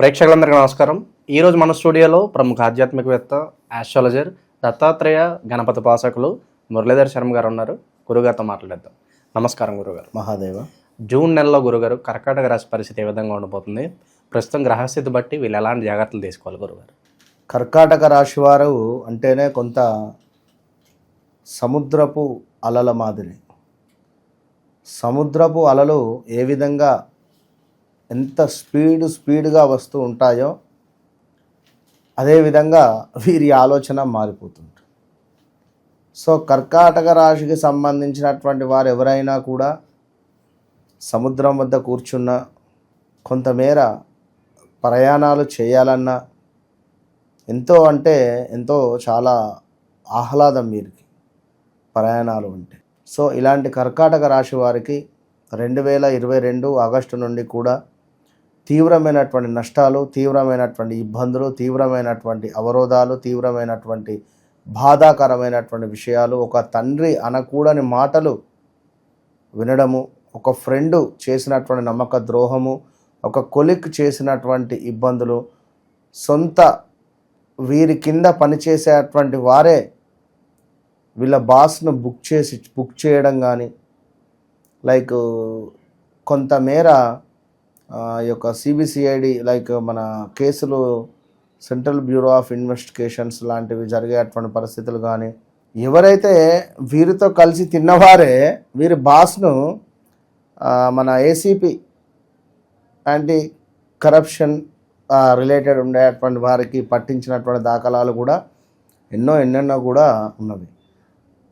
ప్రేక్షకులందరికీ నమస్కారం. ఈరోజు మన స్టూడియోలో ప్రముఖ ఆధ్యాత్మికవేత్త, ఆస్ట్రాలజర్, దత్తాత్రేయ గణపతి ఉపాసకులు మురళీధర్ శర్మ గారు ఉన్నారు. గురుగారితో మాట్లాడేద్దాం. నమస్కారం గురుగారు. మహాదేవ. జూన్ నెలలో గురుగారు కర్కాటక రాశి పరిస్థితి ఏ విధంగా ఉండబోతుంది? ప్రస్తుతం గ్రహస్థితి బట్టి వీళ్ళు ఎలాంటి జాగ్రత్తలు తీసుకోవాలి గురుగారు? కర్కాటక రాశి వారు అంటేనే కొంత సముద్రపు అలల మాదిరి. సముద్రపు అలలు ఏ విధంగా ఎంత స్పీడ్గా వస్తూ ఉంటాయో అదేవిధంగా వీరి ఆలోచన మారిపోతుంటుంది. సో కర్కాటక రాశికి సంబంధించినటువంటి వారు ఎవరైనా కూడా సముద్రం వద్ద కూర్చున్న కొంతమేర ప్రయాణాలు చేయాలన్నా ఎంతో చాలా ఆహ్లాదం వీరికి ప్రయాణాలు అంటే. సో ఇలాంటి కర్కాటక రాశి వారికి 2022 ఆగస్టు నుండి కూడా తీవ్రమైనటువంటి నష్టాలు, తీవ్రమైనటువంటి ఇబ్బందులు, తీవ్రమైనటువంటి అవరోధాలు, తీవ్రమైనటువంటి బాధాకరమైనటువంటి విషయాలు, ఒక తండ్రి అనకూడని మాటలు వినడము, ఒక ఫ్రెండు చేసినటువంటి నమ్మక ద్రోహము, ఒక కొలిక్ చేసినటువంటి ఇబ్బందులు, సొంత వీరి కింద పనిచేసేటువంటి వారే వీళ్ళ బాస్ను బుక్ చేయడం కానీ, లైక్ కొంతమేర ఈ యొక్క సిబిసిఐడి లైక్ మన కేసులు, సెంట్రల్ బ్యూరో ఆఫ్ ఇన్వెస్టిగేషన్స్ లాంటివి జరిగేటువంటి పరిస్థితులు కానీ, ఎవరైతే వీరితో కలిసి తిన్నవారే వీరి బాస్ను మన ఏసీపీ యాంటీ కరప్షన్ రిలేటెడ్ ఉండేటువంటి వారికి పట్టించినటువంటి దాఖలాలు కూడా ఎన్నెన్నో కూడా ఉన్నవి.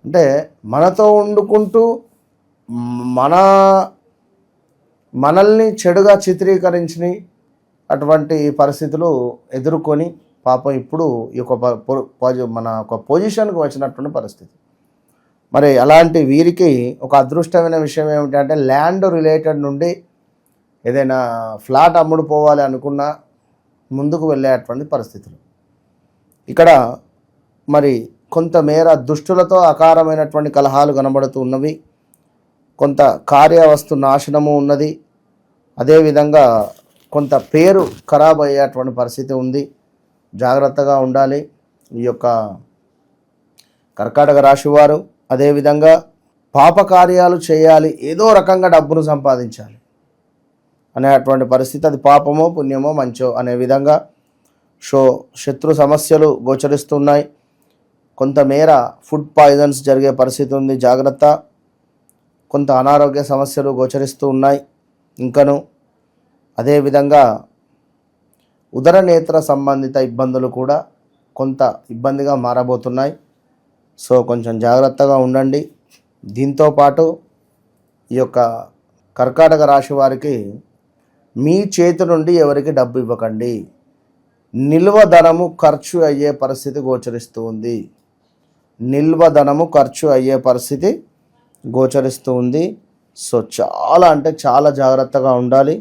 అంటే మనతో వండుకుంటూ మనల్ని చెడుగా చిత్రీకరించిన అటువంటి పరిస్థితులు ఎదుర్కొని పాపం ఇప్పుడు ఈ మన ఒక పొజిషన్కి వచ్చినటువంటి పరిస్థితి. మరి అలాంటి వీరికి ఒక అదృష్టమైన విషయం ఏమిటంటే ల్యాండ్ రిలేటెడ్ నుండి ఏదైనా ఫ్లాట్ అమ్ముడుపోవాలి అనుకున్నా ముందుకు వెళ్ళేటువంటి పరిస్థితులు. ఇక్కడ మరి కొంతమేర దుష్టులతో అకారమైనటువంటి కలహాలు కనబడుతూ ఉన్నవి. కొంత కార్యవస్తు నాశనము ఉన్నది. అదేవిధంగా కొంత పేరు ఖరాబ్ అయ్యేటువంటి పరిస్థితి ఉంది. జాగ్రత్తగా ఉండాలి ఈ యొక్క కర్కాటక రాశి వారు. అదేవిధంగా పాపకార్యాలు చేయాలి, ఏదో రకంగా డబ్బును సంపాదించాలి అనేటువంటి పరిస్థితి. అది పాపమో పుణ్యమో మంచో అనే విధంగా శత్రు సమస్యలు గోచరిస్తున్నాయి. కొంతమేర ఫుడ్ పాయిజన్స్ జరిగే పరిస్థితి ఉంది, జాగ్రత్త. కొంత అనారోగ్య సమస్యలు గోచరిస్తూ ఉన్నాయి ఇంకను. అదేవిధంగా ఉదర నేత్ర సంబంధిత ఇబ్బందులు కూడా కొంత ఇబ్బందిగా మారబోతున్నాయి. సో కొంచెం జాగ్రత్తగా ఉండండి. దీంతోపాటు ఈ యొక్క కర్కాటక రాశి వారికి మీ చేతి నుండి ఎవరికి డబ్బు ఇవ్వకండి. నిల్వ ధనము ఖర్చు అయ్యే పరిస్థితి గోచరిస్తూ ఉంది. నిల్వ ధనము ఖర్చు అయ్యే పరిస్థితి గోచరిస్తూ ఉంది. సో చాలా జాగ్రత్తగా ఉండాలి.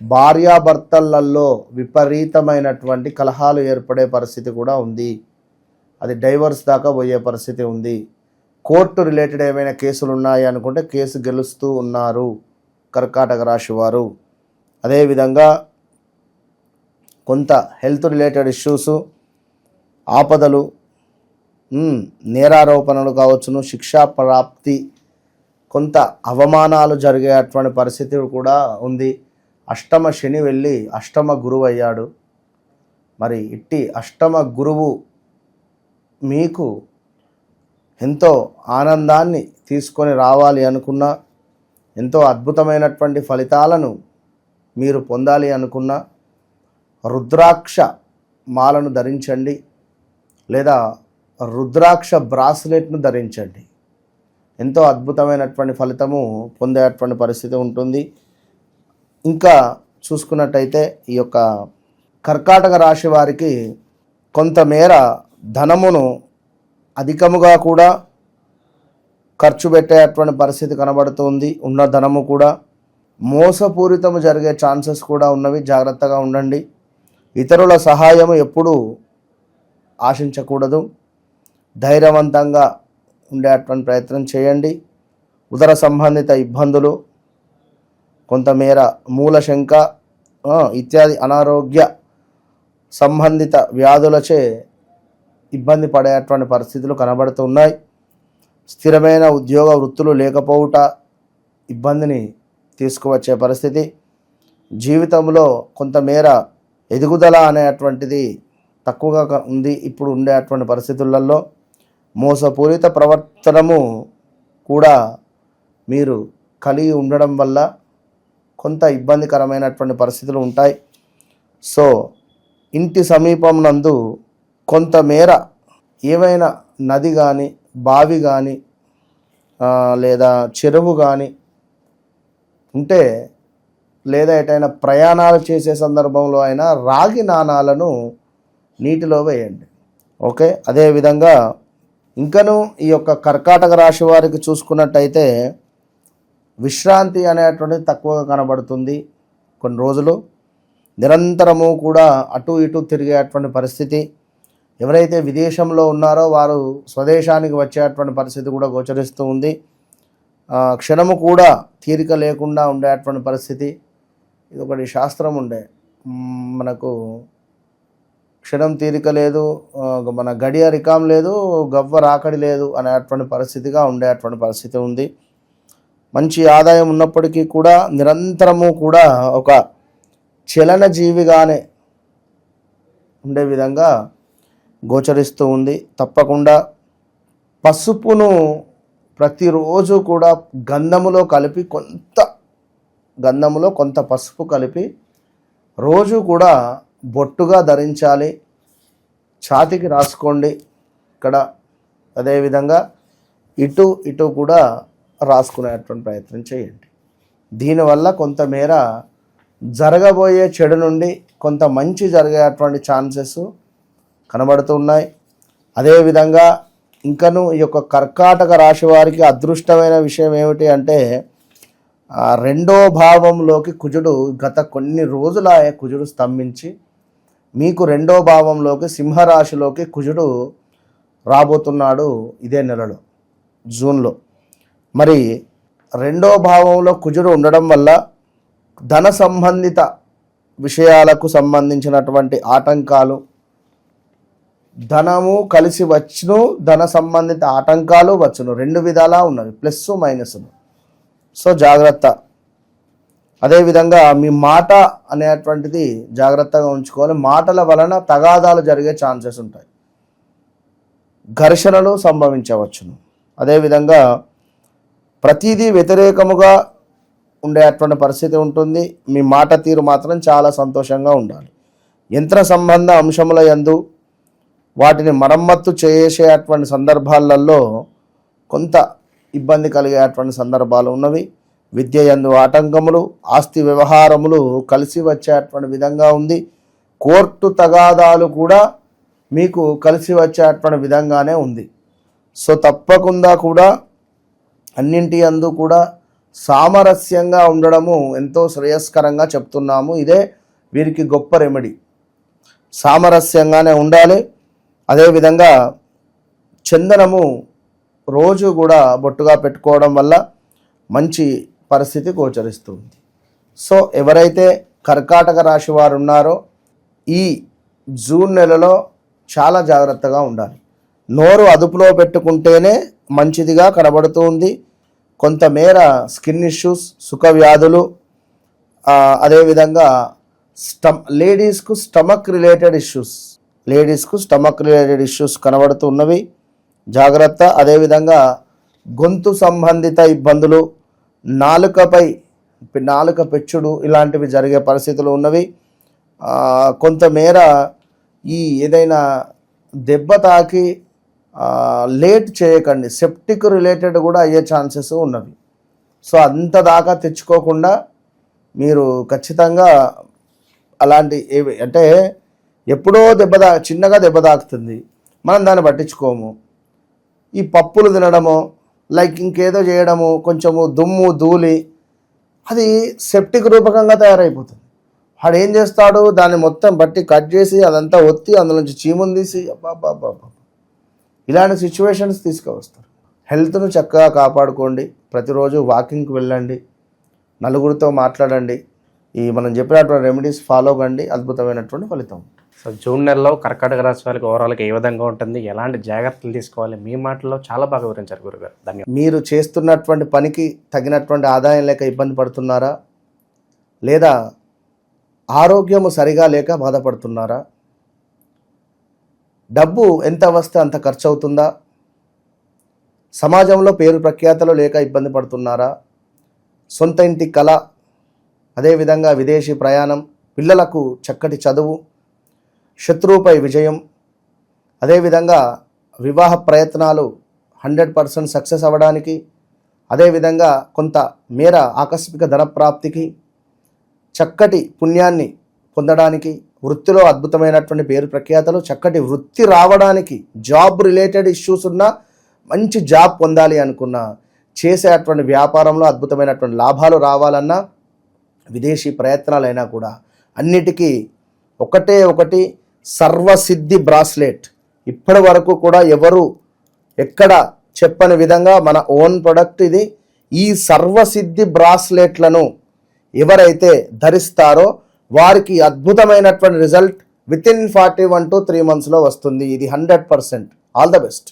భార్యాభర్తలలో విపరీతమైనటువంటి కలహాలు ఏర్పడే పరిస్థితి కూడా ఉంది. అది డైవర్స్ దాకా పోయే పరిస్థితి ఉంది. కోర్టు రిలేటెడ్ ఏమైనా కేసులు ఉన్నాయి అనుకుంటే కేసు గెలుస్తూ ఉన్నారు కర్కాటక రాశి వారు. అదేవిధంగా కొంత హెల్త్ రిలేటెడ్ ఇష్యూసు, ఆపదలు, నేరారోపణలు కావచ్చును, శిక్షా ప్రాప్తి, కొంత అవమానాలు జరిగేటువంటి పరిస్థితి కూడా ఉంది. అష్టమ శని వెళ్ళి అష్టమ గురువు అయ్యాడు. మరి ఇట్టి అష్టమ గురువు మీకు ఎంతో ఆనందాన్ని తీసుకొని రావాలి అనుకున్నా, ఎంతో అద్భుతమైనటువంటి ఫలితాలను మీరు పొందాలి అనుకున్నా రుద్రాక్ష మాలను ధరించండి, లేదా రుద్రాక్ష బ్రాస్లెట్ను ధరించండి. ఎంతో అద్భుతమైనటువంటి ఫలితము పొందేటువంటి పరిస్థితి ఉంటుంది. ఇంకా చూసుకున్నట్టయితే ఈ యొక్క కర్కాటక రాశి వారికి కొంతమేర ధనమును అధికముగా కూడా ఖర్చు పెట్టేటువంటి పరిస్థితి కనబడుతుంది. ఉన్న ధనము కూడా మోసపూరితము జరిగే ఛాన్సెస్ కూడా ఉన్నవి. జాగ్రత్తగా ఉండండి. ఇతరుల సహాయము ఎప్పుడూ ఆశించకూడదు. ధైర్యవంతంగా ఉండేటువంటి ప్రయత్నం చేయండి. ఉదర సంబంధిత ఇబ్బందులు, కొంతమేర మూలశంక, ఇత్యాది అనారోగ్య సంబంధిత వ్యాధులచే ఇబ్బంది పడేటువంటి పరిస్థితులు కనబడుతున్నాయి. స్థిరమైన ఉద్యోగ వృత్తులు లేకపోవుట ఇబ్బందిని తీసుకువచ్చే పరిస్థితి. జీవితంలో కొంతమేర ఎదుగుదల అనేటువంటిది తక్కువగా ఉంది ఇప్పుడు ఉండేటువంటి పరిస్థితులలో. మోసపూరిత ప్రవర్తనము కూడా మీరు కలిగి ఉండడం వల్ల కొంత ఇబ్బందికరమైనటువంటి పరిస్థితులు ఉంటాయి. సో ఇంటి సమీపం నందు కొంతమేర ఏవైనా నది కానీ బావి కానీ లేదా చెరువు కానీ ఉంటే, లేదా ఎటైనా ప్రయాణాలు చేసే సందర్భంలో అయినా రాగి నాణాలను నీటిలో వేయండి. ఓకే. అదేవిధంగా ఇంకను ఈ యొక్క కర్కాటక రాశి వారికి చూసుకున్నట్టయితే విశ్రాంతి అనేటువంటిది తక్కువగా కనబడుతుంది. కొన్ని రోజులు నిరంతరము కూడా అటు ఇటు తిరిగేటువంటి పరిస్థితి. ఎవరైతే విదేశంలో ఉన్నారో వారు స్వదేశానికి వచ్చేటువంటి పరిస్థితి కూడా గోచరిస్తూ ఉంది. క్షణము కూడా తీరిక లేకుండా ఉండేటువంటి పరిస్థితి. ఇది ఒకటి శాస్త్రం ఉండే, మనకు క్షణం తీరిక లేదు, మన గడియ రికాం లేదు, గవ్వ రాకడి లేదు అనేటువంటి పరిస్థితిగా ఉండేటువంటి పరిస్థితి ఉంది. మంచి ఆదాయం ఉన్నప్పటికీ కూడా నిరంతరము కూడా ఒక చలన జీవిగానే ఉండే విధంగా గోచరిస్తూ ఉంది. తప్పకుండా పసుపును ప్రతిరోజు కూడా గంధములో కొంత పసుపు కలిపి రోజు కూడా బొట్టుగా ధరించాలి. ఛాతికి రాసుకోండి ఇక్కడ. అదేవిధంగా ఇటు కూడా రాసుకునేటువంటి ప్రయత్నం చేయండి. దీనివల్ల కొంతమేర జరగబోయే చెడు నుండి కొంత మంచి జరిగేటువంటి ఛాన్సెస్ కనబడుతున్నాయి. అదేవిధంగా ఇంకను ఈ యొక్క కర్కాటక రాశి వారికి అదృష్టమైన విషయం ఏమిటి అంటే, రెండో భావంలోకి కుజుడు గత కొన్ని రోజుల కుజుడు స్తంభించి మీకు రెండో భావంలోకి సింహరాశిలోకి కుజుడు రాబోతున్నాడు ఇదే నెలలో, జూన్లో. మరి రెండో భావంలో కుజుడు ఉండడం వల్ల ధన సంబంధిత విషయాలకు సంబంధించినటువంటి ఆటంకాలు, ధనము కలిసి వచ్చును, ధన సంబంధిత ఆటంకాలు వచ్చును, రెండు విధాలా ఉన్నవి, ప్లస్ మైనస్ను. సో జాగ్రత్త. అదేవిధంగా మీ మాట అనేటువంటిది జాగ్రత్తగా ఉంచుకోవాలి. మాటల వలన తగాదాలు జరిగే ఛాన్సెస్ ఉంటాయి, ఘర్షణలు సంభవించవచ్చును. అదేవిధంగా ప్రతిదీ వ్యతిరేకముగా ఉండేటువంటి పరిస్థితి ఉంటుంది. మీ మాట తీరు మాత్రం చాలా సంతోషంగా ఉండాలి. యంత్ర సంబంధ అంశముల యందు వాటిని మరమ్మత్తు చేసేటువంటి సందర్భాలలో కొంత ఇబ్బంది కలిగేటువంటి సందర్భాలు ఉన్నవి. విద్య యందు ఆటంకములు, ఆస్తి వ్యవహారములు కలిసి వచ్చేటువంటి విధంగా ఉంది. కోర్టు తగాదాలు కూడా మీకు కలిసి వచ్చేటువంటి విధంగానే ఉంది. సో తప్పకుండా కూడా అన్నింటి యందు కూడా సామరస్యంగా ఉండడము ఎంతో శ్రేయస్కరంగా చెప్తున్నాము. ఇదే వీరికి గొప్ప రెమెడీ. సామరస్యంగానే ఉండాలి. అదేవిధంగా చందనము రోజు కూడా బొట్టుగా పెట్టుకోవడం వల్ల మంచి పరిస్థితి గోచరిస్తుంది. సో ఎవరైతే కర్కాటక రాశి వారు ఉన్నారో ఈ జూన్ నెలలో చాలా జాగ్రత్తగా ఉండాలి. నోరు అదుపులో పెట్టుకుంటేనే మంచిదిగా కనబడుతుంది. కొంతమేర స్కిన్ ఇష్యూస్, సుఖ వ్యాధులు, అదేవిధంగా లేడీస్కు స్టమక్ రిలేటెడ్ ఇష్యూస్ కనబడుతున్నవి, జాగ్రత్త. అదేవిధంగా గొంతు సంబంధిత ఇబ్బందులు, నాలుక పెచ్చుడు ఇలాంటివి జరిగే పరిస్థితులు ఉన్నవి. కొంతమేర ఈ ఏదైనా దెబ్బ తాకి లేట్ చేయకండి, సెప్టిక్ రిలేటెడ్ కూడా అయ్యే ఛాన్సెస్ ఉన్నవి. సో అంత దాకా తెచ్చుకోకుండా మీరు ఖచ్చితంగా అలాంటి అంటే ఎప్పుడో చిన్నగా దెబ్బ తాకుతుంది, మనం దాన్ని పట్టించుకోము. ఈ పప్పులు తినడము, లైక్ ఇంకేదో చేయడము, కొంచెము దుమ్ము ధూళి, అది సెప్టిక్ రూపకంగా తయారైపోతుంది. వాడు ఏం చేస్తాడు, దాన్ని మొత్తం బట్టి కట్ చేసి అదంతా ఒత్తి అందులో నుంచి చీముని తీసి ఇలాంటి సిచ్యువేషన్స్ తీసుకువస్తారు. హెల్త్ను చక్కగా కాపాడుకోండి. ప్రతిరోజు వాకింగ్కి వెళ్ళండి, నలుగురితో మాట్లాడండి. ఈ మనం చెప్పినటువంటి రెమెడీస్ ఫాలో కండి, అద్భుతమైనటువంటి ఫలితం. సో జూన్ నెలలో కర్కాటక రాశి వారికి ఓవరాల్గా ఏ విధంగా ఉంటుంది, ఎలాంటి జాగ్రత్తలు తీసుకోవాలి, మీ మాటల్లో చాలా బాగా వివరించారు గురుగారు. ధన్యవాదాలు. మీరు చేస్తున్నటువంటి పనికి తగినటువంటి ఆదాయం లేక ఇబ్బంది పడుతున్నారా, లేదా ఆరోగ్యము సరిగా లేక బాధపడుతున్నారా, డబ్బు ఎంత వస్తే అంత ఖర్చు అవుతుందా, సమాజంలో పేరు ప్రఖ్యాతలు లేక ఇబ్బంది పడుతున్నారా, సొంత ఇంటి కళ, అదేవిధంగా విదేశీ ప్రయాణం, పిల్లలకు చక్కటి చదువు, శత్రువుపై విజయం, అదేవిధంగా వివాహ ప్రయత్నాలు 100% సక్సెస్ అవ్వడానికి, అదేవిధంగా కొంత మేర ఆకస్మిక ధనప్రాప్తికి, చక్కటి పుణ్యాన్ని పొందడానికి, వృత్తిలో అద్భుతమైనటువంటి పేరు ప్రఖ్యాతలు, చక్కటి వృత్తి రావడానికి, జాబ్ రిలేటెడ్ ఇష్యూస్ ఉన్నా, మంచి జాబ్ పొందాలి అనుకున్నా, చేసేటువంటి వ్యాపారంలో అద్భుతమైనటువంటి లాభాలు రావాలన్నా, విదేశీ ప్రయత్నాలైనా కూడా అన్నిటికీ ఒకటి సర్వసిద్ధి బ్రాస్లెట్. ఇప్పటి వరకు కూడా ఎవరు ఎక్కడ చెప్పని విధంగా మన ఓన్ ప్రొడక్ట్ ఇది. ఈ సర్వసిద్ధి బ్రాస్లెట్లను ఎవరైతే ధరిస్తారో వారికి అద్భుతమైనటువంటి result with in 41 to 3 months వస్తుంది. ఇది 100%. All the best.